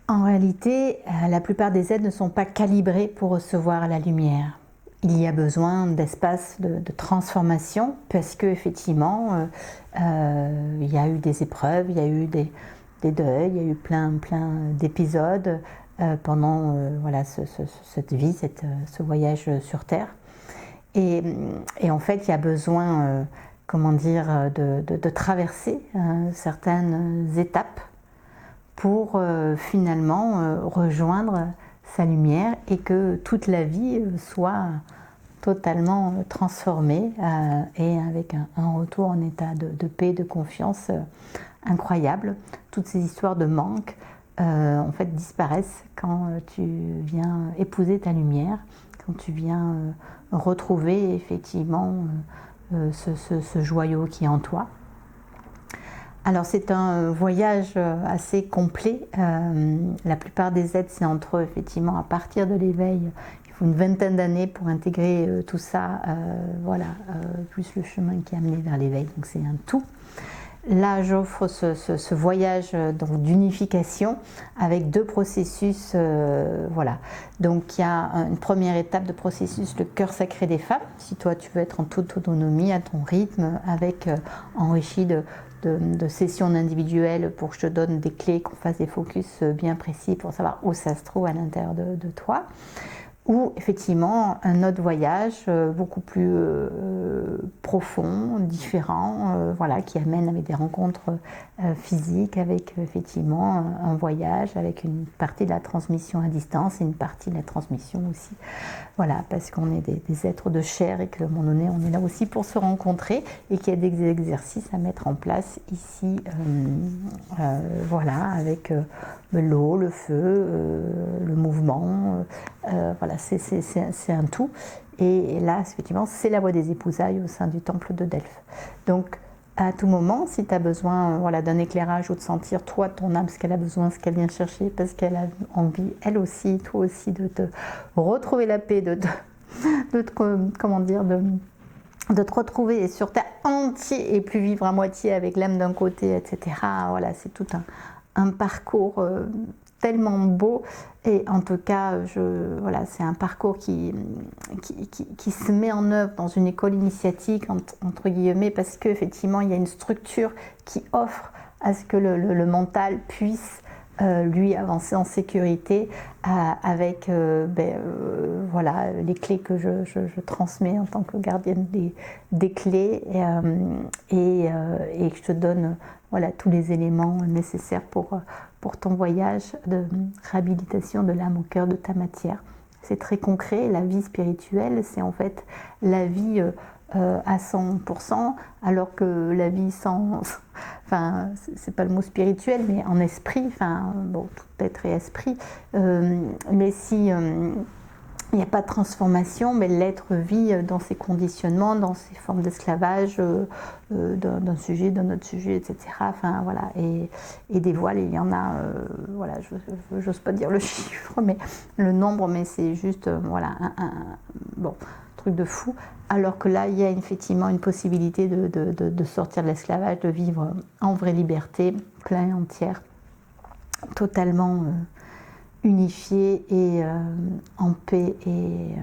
En réalité, la plupart des êtres ne sont pas calibrés pour recevoir la lumière. Il y a besoin d'espace de transformation parce qu'effectivement, il y a eu des épreuves, il y a eu des deuils, il y a eu plein d'épisodes pendant voilà, cette vie, ce voyage sur Terre. Et en fait, il y a besoin, comment dire, de traverser certaines étapes pour finalement rejoindre sa lumière et que toute la vie soit totalement transformée et avec un retour en état de paix, de confiance incroyable. Toutes ces histoires de manque en fait disparaissent quand tu viens épouser ta lumière, quand tu viens retrouver effectivement ce joyau qui est en toi. Alors c'est un voyage assez complet. La plupart des êtres, c'est entre effectivement à partir de l'éveil, il faut une vingtaine d'années pour intégrer tout ça, voilà, plus le chemin qui est amené vers l'éveil, donc c'est un tout. Là, j'offre ce voyage d'unification avec deux processus. Voilà. Donc, il y a une première étape de processus, le cœur sacré des femmes. Si toi, tu veux être en toute autonomie, à ton rythme, avec enrichi de sessions individuelles pour que je te donne des clés, qu'on fasse des focus bien précis pour savoir où ça se trouve à l'intérieur de toi. Ou effectivement un autre voyage beaucoup plus profond, différent, voilà, qui amène avec des rencontres physiques, avec effectivement un voyage, avec une partie de la transmission à distance et une partie de la transmission aussi. Voilà, parce qu'on est des êtres de chair et qu'à un moment donné, on est là aussi pour se rencontrer et qu'il y a des exercices à mettre en place ici, voilà, avec l'eau, le feu, le mouvement, voilà, c'est un tout. Et là, effectivement, c'est la voie des épousailles au sein du temple de Delphes. Donc, à tout moment, si tu as besoin voilà, d'un éclairage ou de sentir, toi, ton âme, ce qu'elle a besoin, ce qu'elle vient chercher, parce qu'elle a envie, elle aussi, toi aussi, de te retrouver la paix, comment dire, de te retrouver sur terre entier et plus vivre à moitié avec l'âme d'un côté, etc. Voilà, c'est tout un parcours tellement beau. Et en tout cas, voilà, c'est un parcours qui se met en œuvre dans une école initiatique, entre guillemets, parce qu'effectivement, il y a une structure qui offre à ce que le mental puisse lui avancer en sécurité avec voilà, les clés que je transmets en tant que gardienne des clés et que je te donne voilà, tous les éléments nécessaires pour ton voyage de réhabilitation de l'âme au cœur de ta matière. C'est très concret, la vie spirituelle, c'est en fait la vie à 100%, alors que la vie sans... Enfin, c'est pas le mot spirituel, mais en esprit, enfin, bon, tout être est esprit, mais si... il n'y a pas de transformation, mais l'être vit dans ses conditionnements, dans ses formes d'esclavage, d'un sujet, d'un autre sujet, etc. Enfin, voilà. Et des voiles, il y en a, voilà, j'ose pas dire le chiffre, mais le nombre, mais c'est juste, voilà, bon, truc de fou. Alors que là, il y a effectivement une possibilité de sortir de l'esclavage, de vivre en vraie liberté, pleine et entière, totalement unifié et en paix et